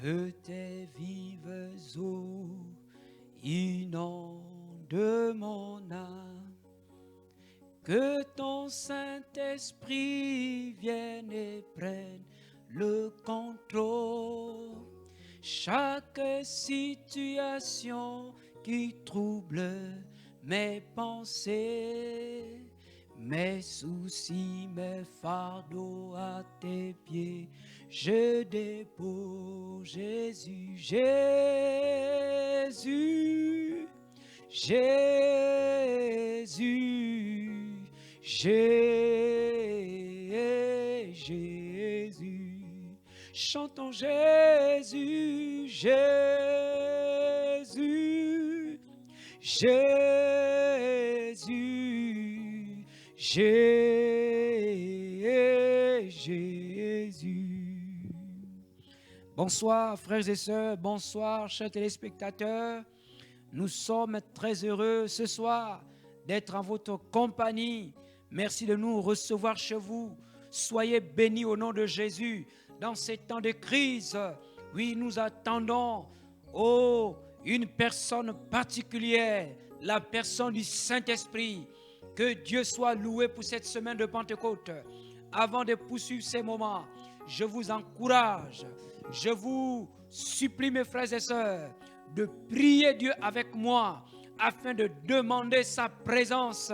Que tes vives eaux inondent mon âme, que ton Saint-Esprit vienne et prenne le contrôle. Chaque situation qui trouble mes pensées, mes soucis, mes fardeaux à tes pieds, je dépose Jésus, Jésus, Jésus, Jésus. Chantons Jésus, Jésus, Jésus, Jésus. Bonsoir frères et sœurs, bonsoir chers téléspectateurs. Nous sommes très heureux ce soir d'être en votre compagnie. Merci de nous recevoir chez vous. Soyez bénis au nom de Jésus. Dans ces temps de crise, oui, nous attendons une personne particulière, la personne du Saint-Esprit. Que Dieu soit loué pour cette semaine de Pentecôte. Avant de poursuivre ces moments, je vous encourage, je vous supplie mes frères et sœurs, de prier Dieu avec moi afin de demander sa présence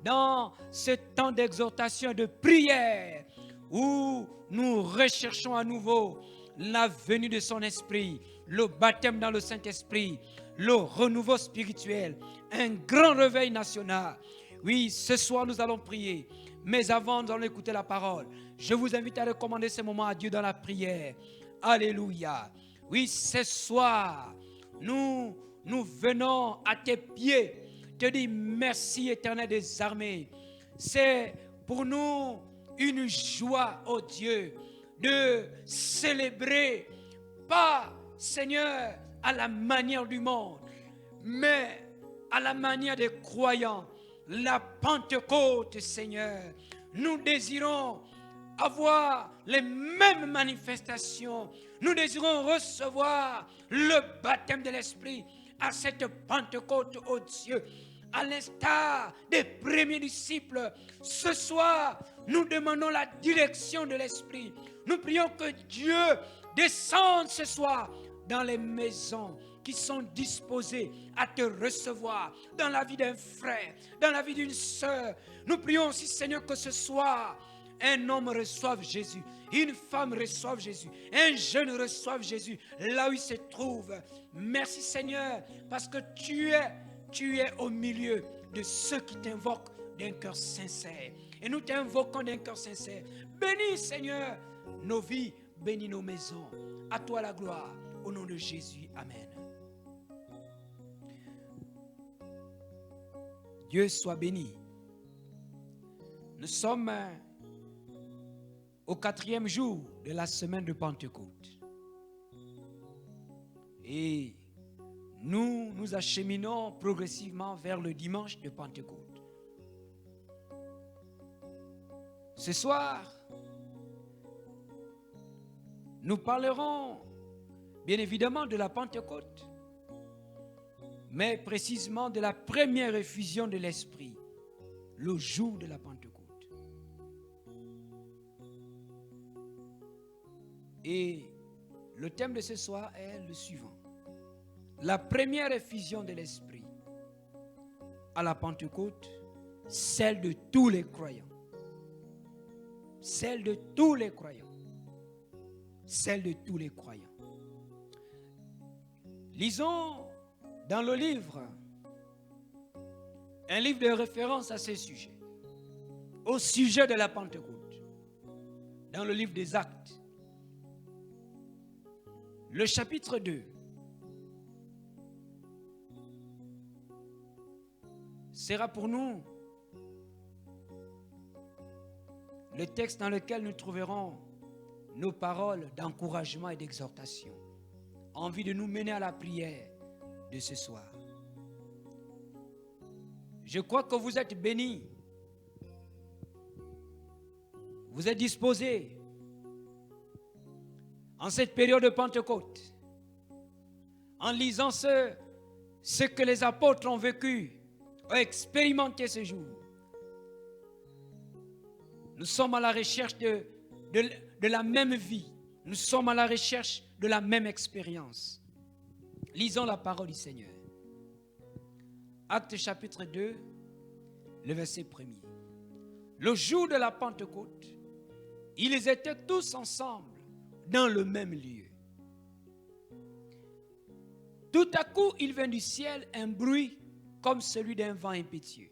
dans ce temps d'exhortation et de prière où nous recherchons à nouveau la venue de son esprit, le baptême dans le Saint-Esprit, le renouveau spirituel, un grand réveil national. Oui, ce soir nous allons prier, mais avant nous allons écouter la parole. Je vous invite à recommander ce moment à Dieu dans la prière. Alléluia. Oui, ce soir, nous venons à tes pieds, te dire merci Éternel des armées. C'est pour nous une joie, oh Dieu, de célébrer, pas, Seigneur, à la manière du monde, mais à la manière des croyants, la Pentecôte, Seigneur. Nous désirons avoir les mêmes manifestations. Nous désirons recevoir le baptême de l'Esprit à cette Pentecôte, oh Dieu. À l'instar des premiers disciples, ce soir, nous demandons la direction de l'Esprit. Nous prions que Dieu descende ce soir dans les maisons qui sont disposées à te recevoir, dans la vie d'un frère, dans la vie d'une sœur. Nous prions aussi, Seigneur, que ce soir, un homme reçoive Jésus, une femme reçoive Jésus, un jeune reçoive Jésus, là où il se trouve. Merci, Seigneur, parce que tu es au milieu de ceux qui t'invoquent d'un cœur sincère. Et nous t'invoquons d'un cœur sincère. Bénis, Seigneur, nos vies, bénis nos maisons. À toi la gloire, au nom de Jésus. Amen. Dieu soit béni. Nous sommes au 4e jour de la semaine de Pentecôte. Et nous acheminons progressivement vers le dimanche de Pentecôte. Ce soir, nous parlerons bien évidemment de la Pentecôte, mais précisément de la première effusion de l'Esprit, le jour de la Pentecôte. Et le thème de ce soir est le suivant. La première effusion de l'Esprit à la Pentecôte, celle de tous les croyants. Celle de tous les croyants. Celle de tous les croyants. Lisons dans le livre, un livre de référence à ce sujet, au sujet de la Pentecôte, dans le livre des Actes, le chapitre 2. Sera pour nous le texte dans lequel nous trouverons nos paroles d'encouragement et d'exhortation, envie de nous mener à la prière de ce soir. Je crois que vous êtes bénis, vous êtes disposés en cette période de Pentecôte, en lisant ce que les apôtres ont vécu, ont expérimenté ce jour. Nous sommes à la recherche de la même vie. Nous sommes à la recherche de la même expérience. Lisons la parole du Seigneur. Actes chapitre 2, le verset 1er. Le jour de la Pentecôte, ils étaient tous ensemble dans le même lieu. Tout à coup, il vint du ciel un bruit comme celui d'un vent impétueux.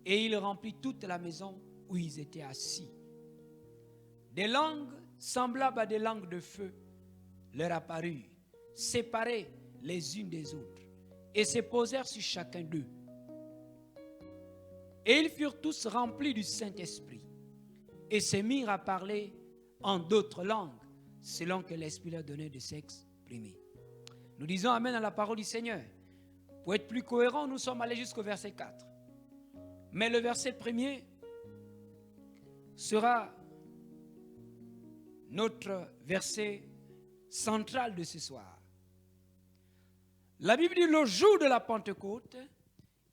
Et il remplit toute la maison où ils étaient assis. Des langues semblables à des langues de feu leur apparurent, séparées les unes des autres, et se posèrent sur chacun d'eux. Et ils furent tous remplis du Saint-Esprit, et se mirent à parler en d'autres langues, selon que l'Esprit leur donnait de s'exprimer. Nous disons Amen à la parole du Seigneur. Pour être plus cohérent, nous sommes allés jusqu'au verset 4. Mais le verset premier sera notre verset central de ce soir. La Bible dit, le jour de la Pentecôte,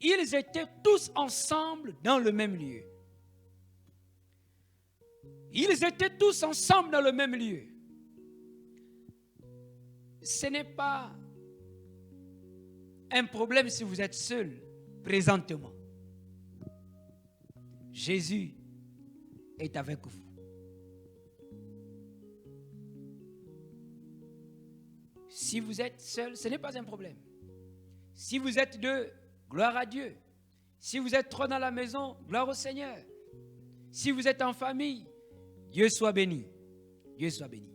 ils étaient tous ensemble dans le même lieu. Ils étaient tous ensemble dans le même lieu. Ce n'est pas un problème si vous êtes seul présentement. Jésus est avec vous. Si vous êtes seul, ce n'est pas un problème. Si vous êtes deux, gloire à Dieu. Si vous êtes trois dans la maison, gloire au Seigneur. Si vous êtes en famille, Dieu soit béni. Dieu soit béni.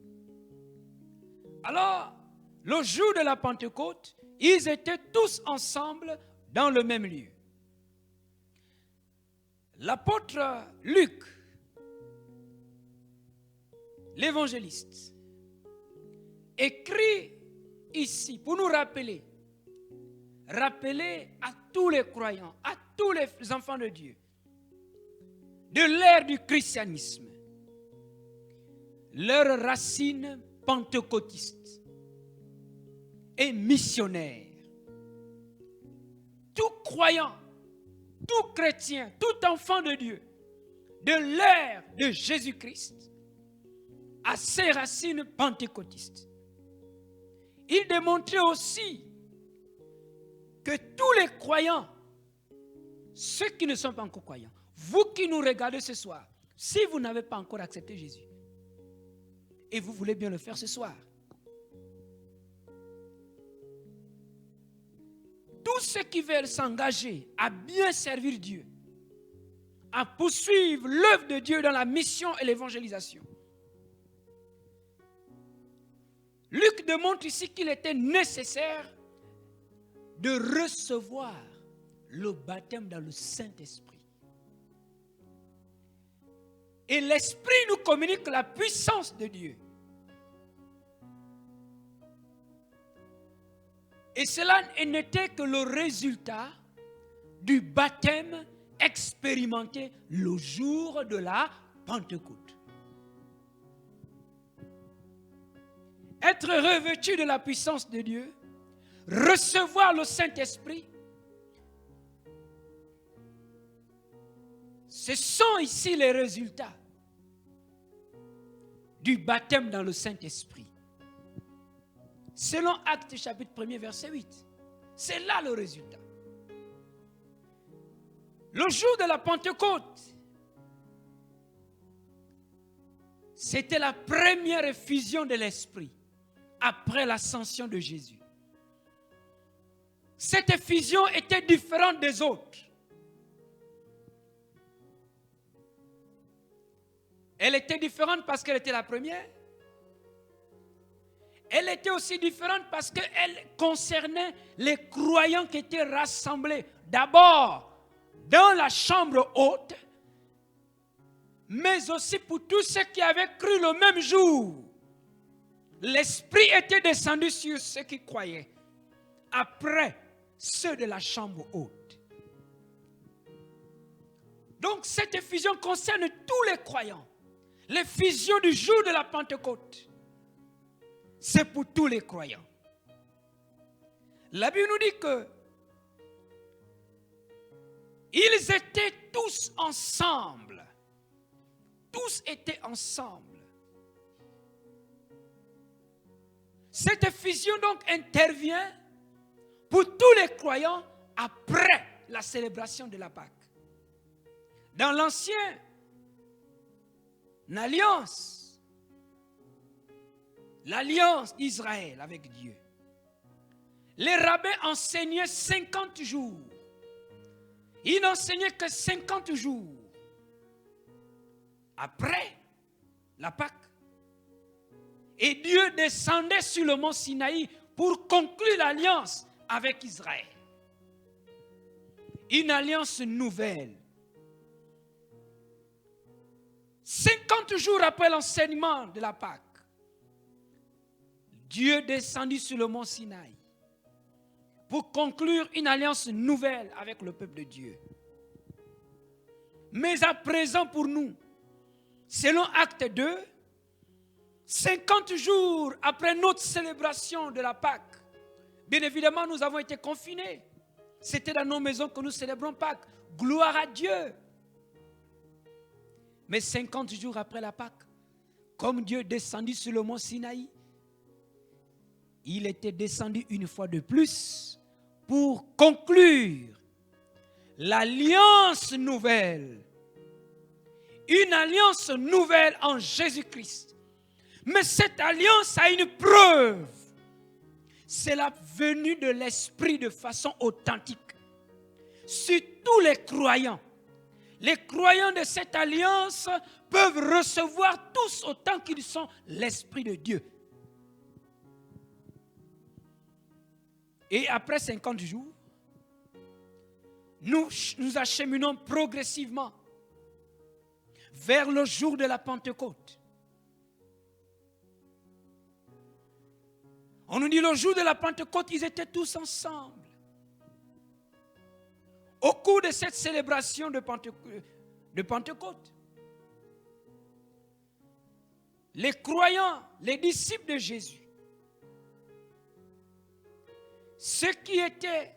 Alors, le jour de la Pentecôte, ils étaient tous ensemble dans le même lieu. L'apôtre Luc, l'évangéliste, écrit ici pour nous rappeler à tous les croyants, à tous les enfants de Dieu, de l'ère du christianisme, leurs racines pentecôtistes et missionnaires. Tout croyant, tout chrétien, tout enfant de Dieu, de l'ère de Jésus-Christ, a ses racines pentecôtistes. Il démontrait aussi que tous les croyants, ceux qui ne sont pas encore croyants, vous qui nous regardez ce soir, si vous n'avez pas encore accepté Jésus, et vous voulez bien le faire ce soir, tous ceux qui veulent s'engager à bien servir Dieu, à poursuivre l'œuvre de Dieu dans la mission et l'évangélisation, Luc démontre ici qu'il était nécessaire de recevoir le baptême dans le Saint-Esprit. Et l'Esprit nous communique la puissance de Dieu. Et cela n'était que le résultat du baptême expérimenté le jour de la Pentecôte. Être revêtu de la puissance de Dieu, recevoir le Saint-Esprit, ce sont ici les résultats du baptême dans le Saint-Esprit. Selon Actes chapitre 1er verset 8. C'est là le résultat. Le jour de la Pentecôte, c'était la première effusion de l'Esprit après l'ascension de Jésus. Cette effusion était différente des autres. Elle était différente parce qu'elle était la première. Elle était aussi différente parce qu'elle concernait les croyants qui étaient rassemblés d'abord dans la chambre haute, mais aussi pour tous ceux qui avaient cru le même jour. L'Esprit était descendu sur ceux qui croyaient, après ceux de la chambre haute. Donc cette effusion concerne tous les croyants. L'effusion du jour de la Pentecôte c'est pour tous les croyants. La Bible nous dit que ils étaient tous ensemble. Tous étaient ensemble. Cette effusion donc intervient pour tous les croyants après la célébration de la Pâque. Dans l'ancienne alliance, l'alliance d'Israël avec Dieu, les rabbins enseignaient 50 jours. Ils n'enseignaient que 50 jours après la Pâque. Et Dieu descendait sur le mont Sinaï pour conclure l'alliance avec Israël. Une alliance nouvelle. 50 jours après l'enseignement de la Pâque, Dieu descendit sur le mont Sinaï pour conclure une alliance nouvelle avec le peuple de Dieu. Mais à présent pour nous, selon Acte 2, 50 jours après notre célébration de la Pâque, bien évidemment nous avons été confinés. C'était dans nos maisons que nous célébrons Pâques. Gloire à Dieu. Mais 50 jours après la Pâque, comme Dieu descendit sur le mont Sinaï, il était descendu une fois de plus pour conclure l'alliance nouvelle. Une alliance nouvelle en Jésus-Christ. Mais cette alliance a une preuve. C'est la venue de l'Esprit de façon authentique sur tous les croyants. Les croyants de cette alliance peuvent recevoir tous autant qu'ils sont l'Esprit de Dieu. Et après 50 jours, nous acheminons progressivement vers le jour de la Pentecôte. On nous dit le jour de la Pentecôte, ils étaient tous ensemble. Au cours de cette célébration de Pentecôte, les croyants, les disciples de Jésus, ceux qui étaient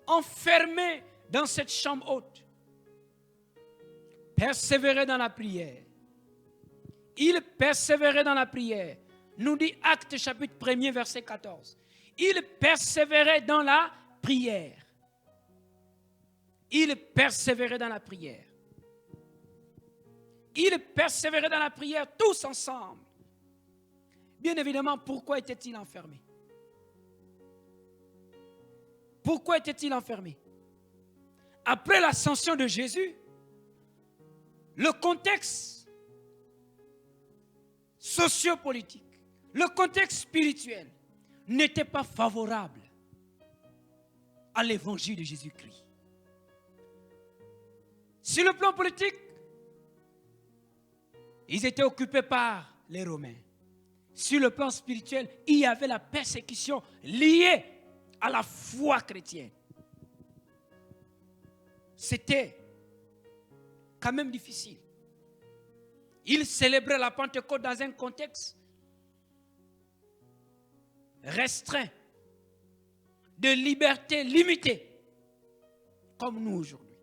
enfermés dans cette chambre haute, persévéraient dans la prière. Ils persévéraient dans la prière. Nous dit Actes chapitre 1er verset 14. Ils persévéraient dans la prière. Ils persévéraient dans la prière. Ils persévéraient dans la prière tous ensemble. Bien évidemment, pourquoi étaient-ils enfermés? Pourquoi étaient-ils enfermés? Après l'ascension de Jésus, le contexte sociopolitique, le contexte spirituel n'était pas favorable à l'évangile de Jésus-Christ. Sur le plan politique, ils étaient occupés par les Romains. Sur le plan spirituel, il y avait la persécution liée à la foi chrétienne. C'était quand même difficile. Ils célébraient la Pentecôte dans un contexte restreint, de liberté limitée, comme nous aujourd'hui.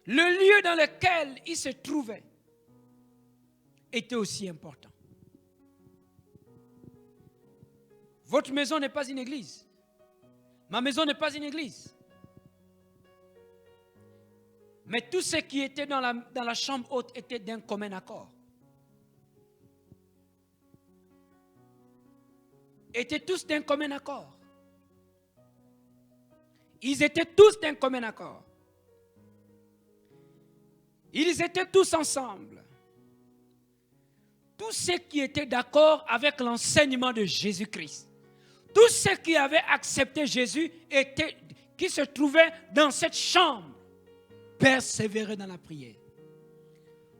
Le lieu dans lequel ils se trouvaient était aussi important. Votre maison n'est pas une église. Ma maison n'est pas une église. Mais tous ceux qui étaient dans la chambre haute étaient d'un commun accord. Étaient tous d'un commun accord. Ils étaient tous d'un commun accord. Ils étaient tous ensemble. Tous ceux qui étaient d'accord avec l'enseignement de Jésus-Christ. Tous ceux qui avaient accepté Jésus, qui se trouvaient dans cette chambre, persévéraient dans la prière.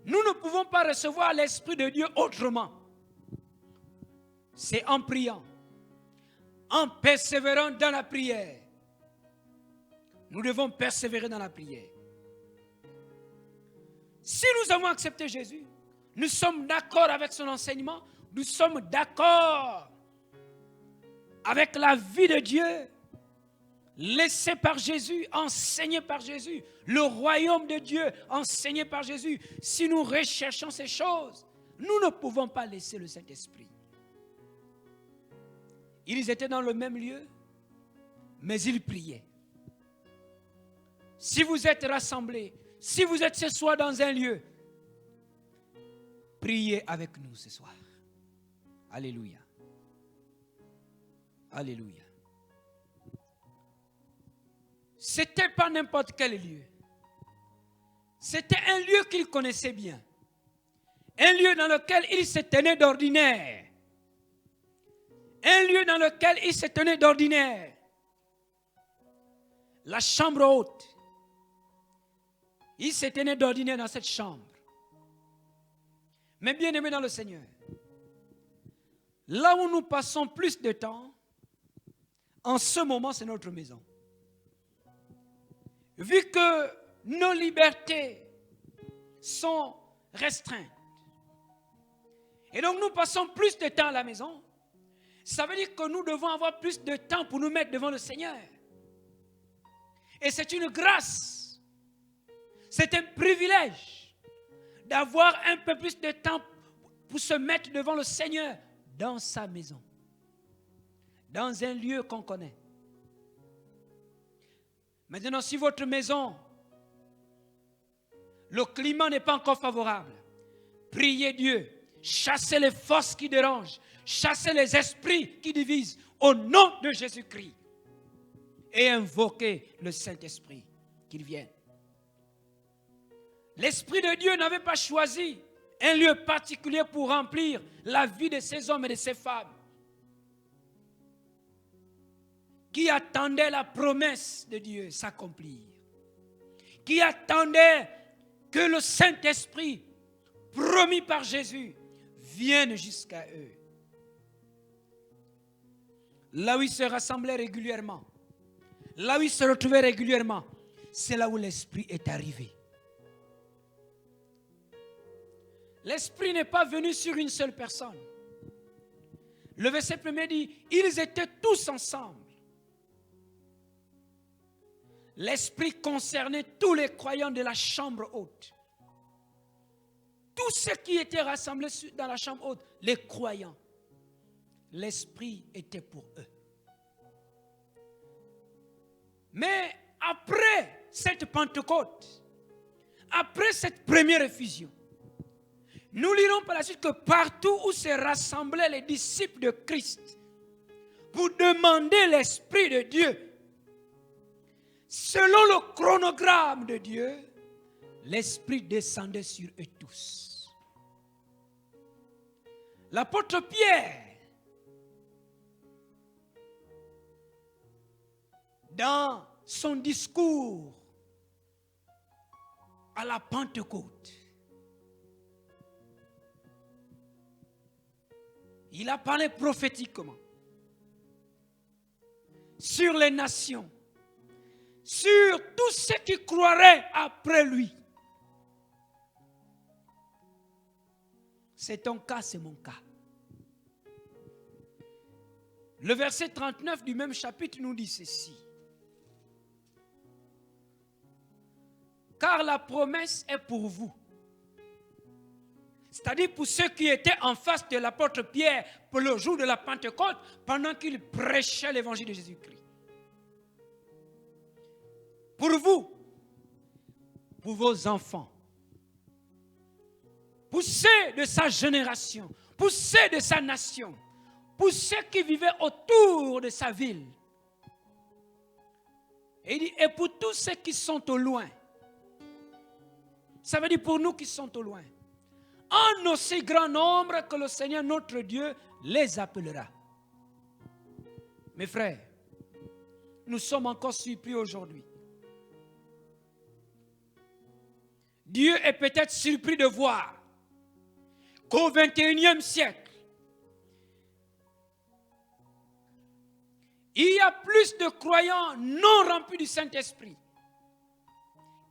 Nous ne pouvons pas recevoir l'Esprit de Dieu autrement. C'est en priant, en persévérant dans la prière. Nous devons persévérer dans la prière. Si nous avons accepté Jésus, nous sommes d'accord avec son enseignement, nous sommes d'accord avec la vie de Dieu, laissée par Jésus, enseignée par Jésus, le royaume de Dieu enseigné par Jésus, si nous recherchons ces choses, nous ne pouvons pas laisser le Saint-Esprit. Ils étaient dans le même lieu, mais ils priaient. Si vous êtes rassemblés, si vous êtes ce soir dans un lieu, priez avec nous ce soir. Alléluia. Alléluia. C'était pas n'importe quel lieu. C'était un lieu qu'il connaissait bien. Un lieu dans lequel il se tenait d'ordinaire. Un lieu dans lequel il se tenait d'ordinaire. La chambre haute. Il se tenait d'ordinaire dans cette chambre. Mais bien aimé dans le Seigneur, là où nous passons plus de temps, en ce moment, c'est notre maison. Vu que nos libertés sont restreintes, et donc nous passons plus de temps à la maison, ça veut dire que nous devons avoir plus de temps pour nous mettre devant le Seigneur. Et c'est une grâce, c'est un privilège d'avoir un peu plus de temps pour se mettre devant le Seigneur dans sa maison, dans un lieu qu'on connaît. Maintenant, si votre maison, le climat n'est pas encore favorable, priez Dieu, chassez les forces qui dérangent, chassez les esprits qui divisent au nom de Jésus-Christ et invoquez le Saint-Esprit qu'il vienne. L'Esprit de Dieu n'avait pas choisi un lieu particulier pour remplir la vie de ces hommes et de ces femmes qui attendaient la promesse de Dieu s'accomplir, qui attendaient que le Saint-Esprit promis par Jésus vienne jusqu'à eux. Là où ils se rassemblaient régulièrement, là où ils se retrouvaient régulièrement, c'est là où l'Esprit est arrivé. L'Esprit n'est pas venu sur une seule personne. Le verset 1er dit, ils étaient tous ensemble. L'Esprit concernait tous les croyants de la chambre haute. Tous ceux qui étaient rassemblés dans la chambre haute, les croyants, l'Esprit était pour eux. Mais après cette Pentecôte, après cette première effusion, nous lirons par la suite que partout où se rassemblaient les disciples de Christ pour demander l'Esprit de Dieu, selon le chronogramme de Dieu, l'Esprit descendait sur eux tous. L'apôtre Pierre, dans son discours à la Pentecôte, il a parlé prophétiquement sur les nations, sur tous ceux qui croiraient après lui. C'est ton cas, c'est mon cas. Le verset 39 du même chapitre nous dit ceci. Car la promesse est pour vous. C'est-à-dire pour ceux qui étaient en face de l'apôtre Pierre pour le jour de la Pentecôte, pendant qu'il prêchait l'évangile de Jésus-Christ. Pour vous, pour vos enfants, pour ceux de sa génération, pour ceux de sa nation, pour ceux qui vivaient autour de sa ville. Et il dit, et pour tous ceux qui sont au loin. Ça veut dire pour nous qui sont au loin. En aussi grand nombre que le Seigneur notre Dieu les appellera. Mes frères, nous sommes encore surpris aujourd'hui. Dieu est peut-être surpris de voir qu'au 21e siècle, il y a plus de croyants non remplis du Saint-Esprit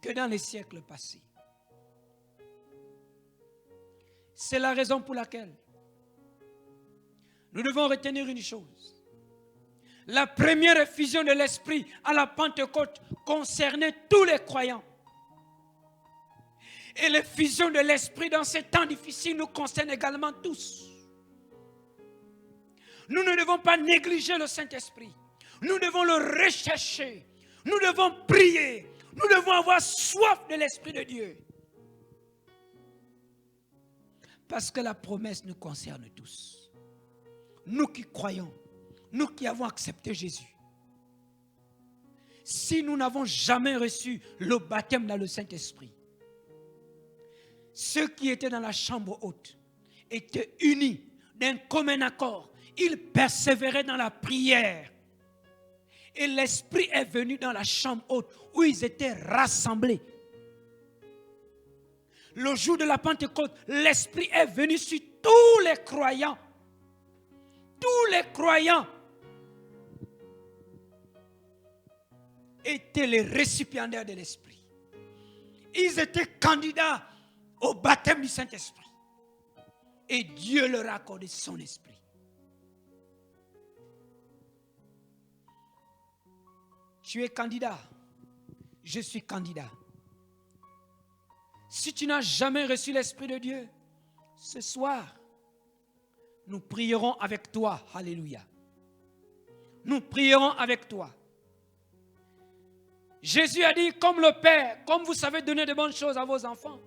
que dans les siècles passés. C'est la raison pour laquelle nous devons retenir une chose. La première effusion de l'Esprit à la Pentecôte concernait tous les croyants. Et l'effusion de l'Esprit dans ces temps difficiles nous concerne également tous. Nous ne devons pas négliger le Saint-Esprit. Nous devons le rechercher. Nous devons prier. Nous devons avoir soif de l'Esprit de Dieu. Parce que la promesse nous concerne tous. Nous qui croyons, nous qui avons accepté Jésus. Si nous n'avons jamais reçu le baptême dans le Saint-Esprit, ceux qui étaient dans la chambre haute étaient unis d'un commun accord. Ils persévéraient dans la prière. Et l'Esprit est venu dans la chambre haute où ils étaient rassemblés. Le jour de la Pentecôte, l'Esprit est venu sur tous les croyants. Tous les croyants étaient les récipiendaires de l'Esprit. Ils étaient candidats au baptême du Saint-Esprit. Et Dieu leur a accordé son Esprit. Tu es candidat. Je suis candidat. Si tu n'as jamais reçu l'Esprit de Dieu, ce soir, nous prierons avec toi. Alléluia. Nous prierons avec toi. Jésus a dit, comme le Père, comme vous savez donner de bonnes choses à vos enfants,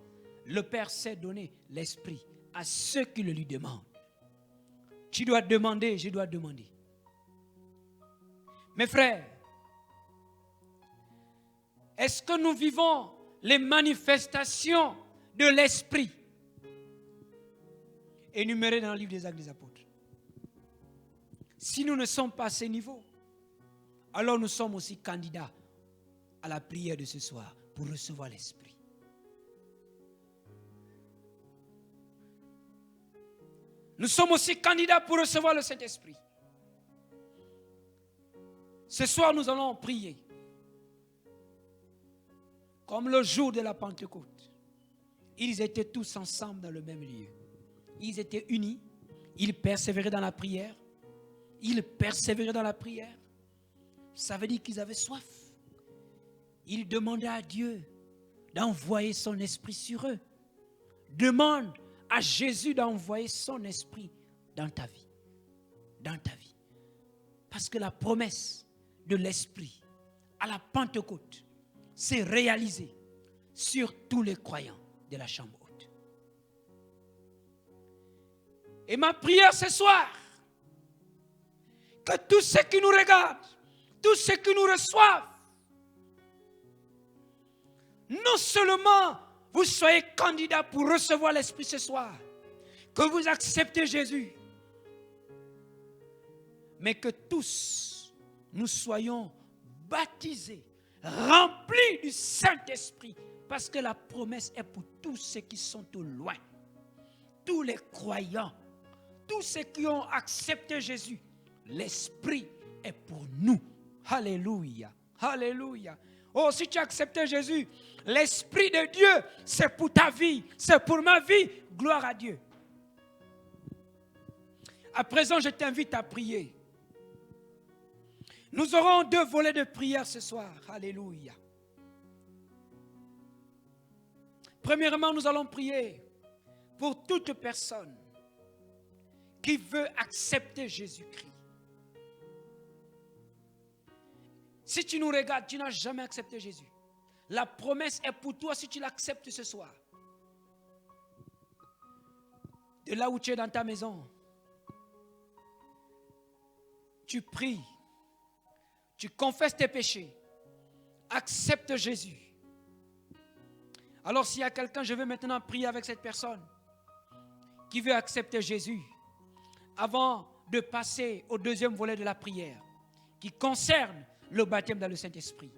le Père sait donner l'Esprit à ceux qui le lui demandent. Tu dois demander, je dois demander. Mes frères, est-ce que nous vivons les manifestations de l'Esprit énumérées dans le livre des Actes des Apôtres? Si nous ne sommes pas à ce niveau, alors nous sommes aussi candidats à la prière de ce soir pour recevoir l'Esprit. Nous sommes aussi candidats pour recevoir le Saint-Esprit. Ce soir, nous allons prier. Comme le jour de la Pentecôte. Ils étaient tous ensemble dans le même lieu. Ils étaient unis. Ils persévéraient dans la prière. Ils persévéraient dans la prière. Ça veut dire qu'ils avaient soif. Ils demandaient à Dieu d'envoyer son esprit sur eux. Demande à Jésus d'envoyer son esprit dans ta vie. Dans ta vie. Parce que la promesse de l'esprit à la Pentecôte s'est réalisée sur tous les croyants de la chambre haute. Et ma prière ce soir, que tous ceux qui nous regardent, tous ceux qui nous reçoivent, non seulement vous soyez candidats pour recevoir l'Esprit ce soir, que vous acceptez Jésus, mais que tous nous soyons baptisés, remplis du Saint-Esprit, parce que la promesse est pour tous ceux qui sont au loin, tous les croyants, tous ceux qui ont accepté Jésus. L'Esprit est pour nous. Alléluia, alléluia. Oh, si tu as accepté Jésus, l'Esprit de Dieu, c'est pour ta vie, c'est pour ma vie. Gloire à Dieu. À présent, je t'invite à prier. Nous aurons 2 volets de prière ce soir. Alléluia. Premièrement, nous allons prier pour toute personne qui veut accepter Jésus-Christ. Si tu nous regardes, tu n'as jamais accepté Jésus. La promesse est pour toi si tu l'acceptes ce soir. De là où tu es dans ta maison, tu pries, tu confesses tes péchés, accepte Jésus. Alors s'il y a quelqu'un, je vais maintenant prier avec cette personne qui veut accepter Jésus avant de passer au 2e volet de la prière qui concerne le baptême dans le Saint-Esprit.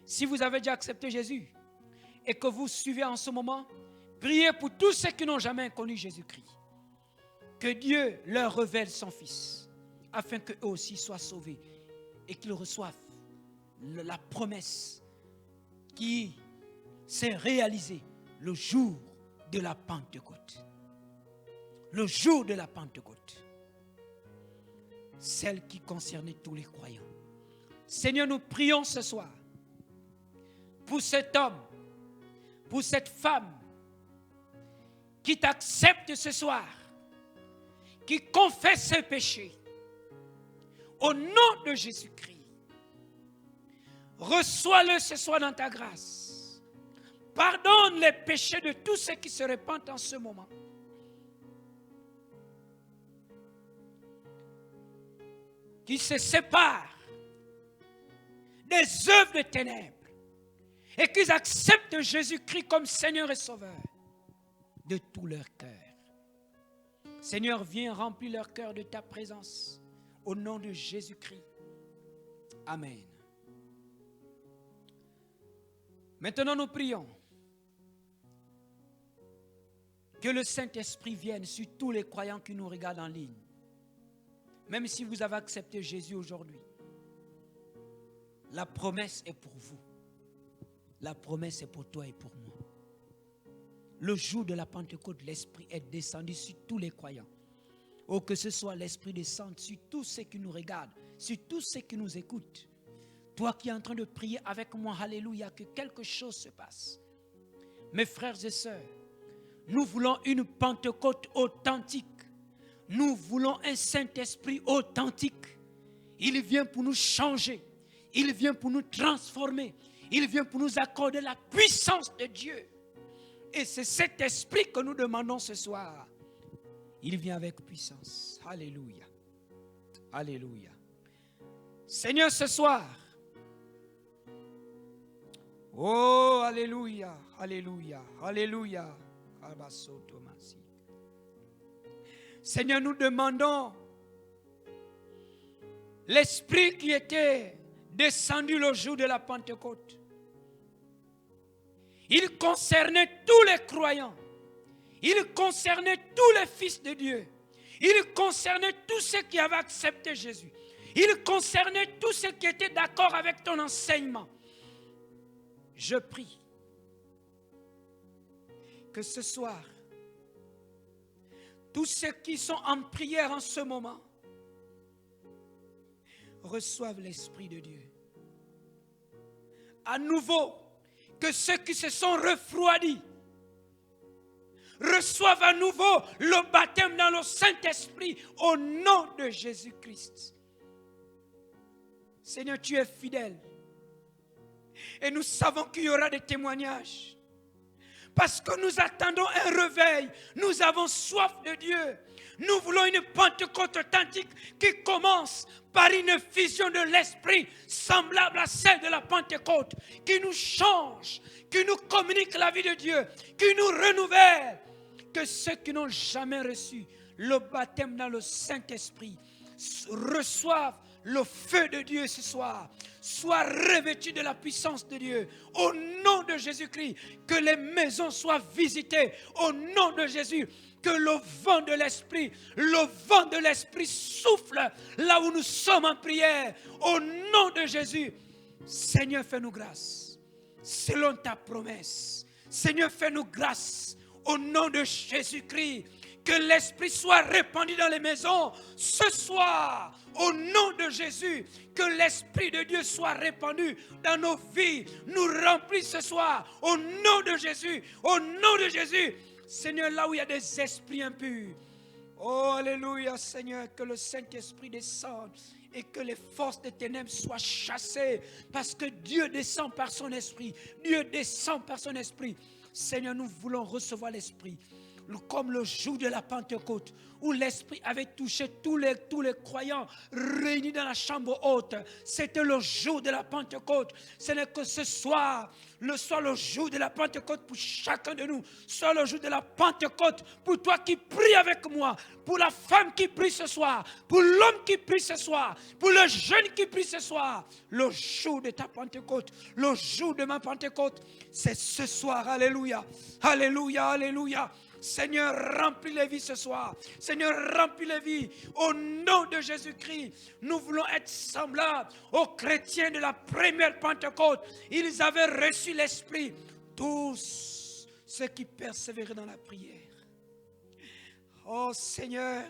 Si vous avez déjà accepté Jésus et que vous suivez en ce moment, priez pour tous ceux qui n'ont jamais connu Jésus-Christ. Que Dieu leur révèle son Fils afin qu'eux aussi soient sauvés et qu'ils reçoivent la promesse qui s'est réalisée le jour de la Pentecôte. Le jour de la Pentecôte. celle qui concernait tous les croyants. Seigneur, nous prions ce soir pour cet homme, pour cette femme qui t'accepte ce soir, qui confesse ses péchés. Au nom de Jésus-Christ, reçois-le ce soir dans ta grâce. Pardonne les péchés de tous ceux qui se répandent en ce moment. Qui se séparent des œuvres de ténèbres et qu'ils acceptent Jésus-Christ comme Seigneur et Sauveur de tout leur cœur. Seigneur, viens remplir leur cœur de ta présence au nom de Jésus-Christ. Amen. Maintenant, nous prions que le Saint-Esprit vienne sur tous les croyants qui nous regardent en ligne. Même si vous avez accepté Jésus aujourd'hui, la promesse est pour vous. La promesse est pour toi et pour moi. Le jour de la Pentecôte, l'Esprit est descendu sur tous les croyants. Oh, que ce soit l'Esprit descende sur tous ceux qui nous regardent, sur tous ceux qui nous écoutent. Toi qui es en train de prier avec moi, alléluia, que quelque chose se passe. Mes frères et sœurs, nous voulons une Pentecôte authentique. Nous voulons un Saint-Esprit authentique. Il vient pour nous changer. Il vient pour nous transformer. Il vient pour nous accorder la puissance de Dieu. Et c'est cet esprit que nous demandons ce soir. Il vient avec puissance. Alléluia. Alléluia. Seigneur, ce soir. Oh, alléluia. Alléluia. Alléluia. Seigneur, nous demandons l'esprit qui était descendu le jour de la Pentecôte. Il concernait tous les croyants. Il concernait tous les fils de Dieu. Il concernait tous ceux qui avaient accepté Jésus. Il concernait tous ceux qui étaient d'accord avec ton enseignement. Je prie que ce soir, tous ceux qui sont en prière en ce moment reçoivent l'Esprit de Dieu. À nouveau, que ceux qui se sont refroidis reçoivent à nouveau le baptême dans le Saint-Esprit au nom de Jésus-Christ. Seigneur, tu es fidèle. Et nous savons qu'il y aura des témoignages. Parce que nous attendons un réveil. Nous avons soif de Dieu. Nous voulons une Pentecôte authentique qui commence par une fusion de l'esprit semblable à celle de la Pentecôte, qui nous change, qui nous communique la vie de Dieu, qui nous renouvelle. Que ceux qui n'ont jamais reçu le baptême dans le Saint-Esprit reçoivent le feu de Dieu ce soir. Soient revêtus de la puissance de Dieu. Au nom de Jésus-Christ, que les maisons soient visitées. Au nom de Jésus, que le vent de l'Esprit souffle là où nous sommes en prière. Au nom de Jésus, Seigneur, fais-nous grâce. Selon ta promesse. Seigneur, fais-nous grâce. Au nom de Jésus-Christ, que l'Esprit soit répandu dans les maisons ce soir. Au nom de Jésus, que l'Esprit de Dieu soit répandu dans nos vies. Nous remplis ce soir. Au nom de Jésus. Au nom de Jésus. Seigneur, là où il y a des esprits impurs. Oh, alléluia, Seigneur, que le Saint-Esprit descende et que les forces des ténèbres soient chassées. Parce que Dieu descend par son Esprit. Dieu descend par son Esprit. Seigneur, nous voulons recevoir l'Esprit. Comme le jour de la Pentecôte, où l'Esprit avait touché tous les croyants réunis dans la chambre haute. C'était le jour de la Pentecôte. Ce n'est que ce soir, le jour de la Pentecôte pour chacun de nous. Soit le jour de la Pentecôte pour toi qui pries avec moi, pour la femme qui prie ce soir, pour l'homme qui prie ce soir, pour le jeune qui prie ce soir. Le jour de ta Pentecôte, le jour de ma Pentecôte, c'est ce soir. Alléluia, alléluia, alléluia. Seigneur, remplis les vies ce soir. Seigneur, remplis les vies. Au nom de Jésus-Christ, nous voulons être semblables aux chrétiens de la première Pentecôte. Ils avaient reçu l'Esprit. Tous ceux qui persévéraient dans la prière. Oh Seigneur,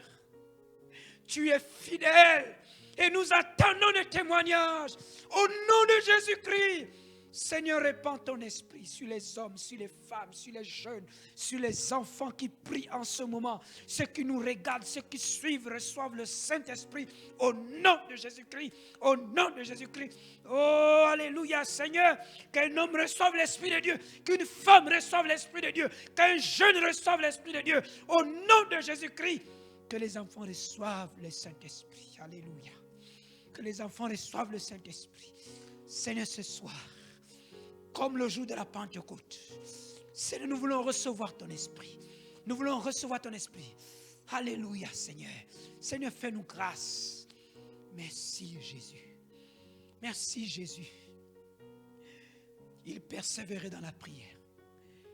Tu es fidèle et nous attendons des témoignages. Au nom de Jésus-Christ, Seigneur, répands ton esprit sur les hommes, sur les femmes, sur les jeunes, sur les enfants qui prient en ce moment. Ceux qui nous regardent, ceux qui suivent, reçoivent le Saint-Esprit au nom de Jésus-Christ. Au nom de Jésus-Christ. Oh, alléluia, Seigneur. Qu'un homme reçoive l'Esprit de Dieu, qu'une femme reçoive l'Esprit de Dieu, qu'un jeune reçoive l'Esprit de Dieu. Au nom de Jésus-Christ, que les enfants reçoivent le Saint-Esprit. Alléluia. Que les enfants reçoivent le Saint-Esprit. Seigneur, ce soir, comme le jour de la Pentecôte, Seigneur, nous voulons recevoir ton esprit. Nous voulons recevoir ton esprit. Alléluia, Seigneur. Seigneur, fais-nous grâce. Merci, Jésus. Merci, Jésus. Il persévérait dans la prière.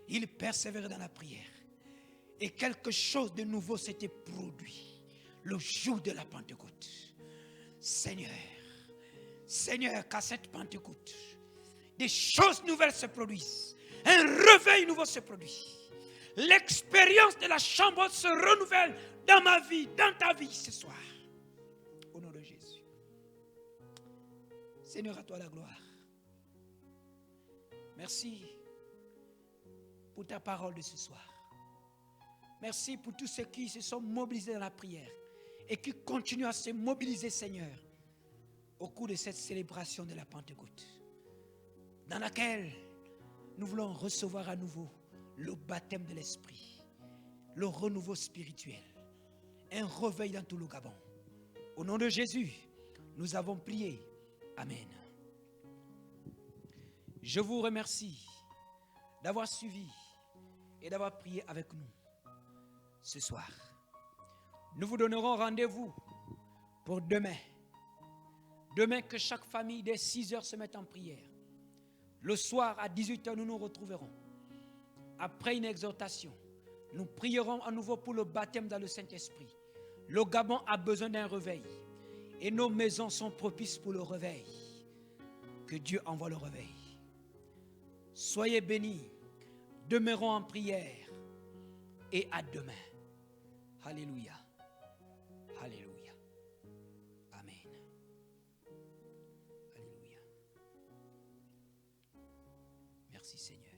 Il persévérait dans la prière. Et quelque chose de nouveau s'était produit le jour de la Pentecôte. Seigneur, Seigneur, qu'à cette Pentecôte, des choses nouvelles se produisent. Un réveil nouveau se produit. L'expérience de la chambre haute se renouvelle dans ma vie, dans ta vie ce soir. Au nom de Jésus. Seigneur, à toi la gloire. Merci pour ta parole de ce soir. Merci pour tous ceux qui se sont mobilisés dans la prière et qui continuent à se mobiliser, Seigneur, au cours de cette célébration de la Pentecôte, dans laquelle nous voulons recevoir à nouveau le baptême de l'Esprit, le renouveau spirituel, un réveil dans tout le Gabon. Au nom de Jésus, nous avons prié. Amen. Je vous remercie d'avoir suivi et d'avoir prié avec nous ce soir. Nous vous donnerons rendez-vous pour demain. Demain, que chaque famille dès 6 heures se mette en prière. Le soir, à 18 heures, nous nous retrouverons. Après une exhortation, nous prierons à nouveau pour le baptême dans le Saint-Esprit. Le Gabon a besoin d'un réveil. Et nos maisons sont propices pour le réveil. Que Dieu envoie le réveil. Soyez bénis. Demeurons en prière. Et à demain. Alléluia. Alléluia. Amen. Alléluia. Merci Seigneur.